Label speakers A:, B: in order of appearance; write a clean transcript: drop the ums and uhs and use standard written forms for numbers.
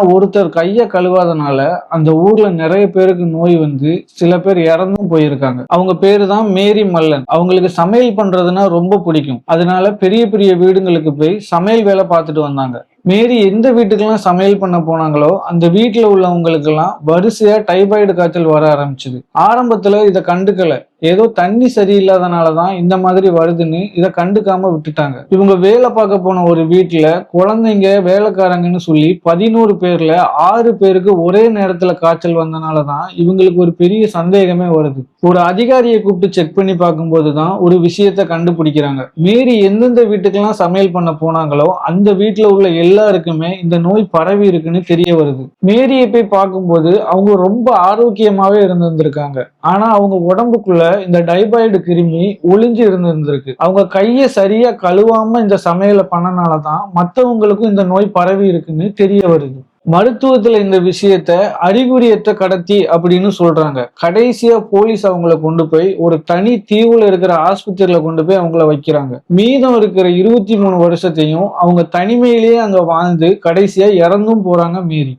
A: ஒருத்தர் கைய கழுவாதனால அந்த ஊர்ல நிறைய பேருக்கு நோய் வந்து சில பேர் இறந்தும் போயிருக்காங்க. அவங்க பேரு தான் மேரி மல்லன். அவங்களுக்கு சமையல் பண்றதுன்னா ரொம்ப பிடிக்கும். அதனால பெரிய பெரிய வீடுங்களுக்கு போய் சமையல் வேலை பார்த்துட்டு வந்தாங்க. மேரி எந்த வீட்டுக்கெல்லாம் சமையல் பண்ண போனாங்களோ அந்த வீட்டுல உள்ளவங்களுக்கு எல்லாம் வரிசையா டைபாய்டு காய்ச்சல் வர ஆரம்பிச்சுது. ஆரம்பத்துல இத கண்டுக்கல. ஏதோ தண்ணி சரியில்லாதனாலதான் இந்த மாதிரி வருதுன்னு இதை கண்டுக்காம விட்டுட்டாங்க. இவங்க வேலை பார்க்க போன ஒரு வீட்டுல குழந்தைங்க வேலைக்காரங்கன்னு சொல்லி 11 பேர்ல 6 பேருக்கு ஒரே நேரத்துல காய்ச்சல் வந்தனாலதான் இவங்களுக்கு ஒரு பெரிய சந்தேகமே வருது. ஒரு அதிகாரியை கூப்பிட்டு செக் பண்ணி பார்க்கும்போதுதான் ஒரு விஷயத்த கண்டுபிடிக்கிறாங்க. மேரி எந்தெந்த வீட்டுக்கெல்லாம் சமையல் பண்ண போனாங்களோ அந்த வீட்டுல உள்ள எல்லாருக்குமே இந்த நோய் பரவி இருக்குன்னு தெரிய வருது. மேரியை போய் பார்க்கும்போது அவங்க ரொம்ப ஆரோக்கியமாவே இருந்திருக்காங்க. ஆனா அவங்க உடம்புக்குள்ள இந்த டைபாய்டு கிருமி ஒளிஞ்சு இருந்திருக்கு. அவங்க கைய சரியா கழுவாம இந்த சமையலை பண்ணனாலதான் மற்றவங்களுக்கும் இந்த நோய் பரவி இருக்குன்னு தெரிய வருது. மருத்துவத்துல இந்த விஷயத்த அறிகுறியற்ற கடத்தி அப்படின்னு சொல்றாங்க. கடைசியா போலீஸ் அவங்கள கொண்டு போய் ஒரு தனி தீவுல இருக்கிற ஆஸ்பத்திரியில கொண்டு போய் அவங்கள வைக்கிறாங்க. மீதம் இருக்கிற 23 வருஷத்தையும் அவங்க தனிமையிலேயே அங்க வாழ்ந்து கடைசியா இறந்தும் போறாங்க மேரி.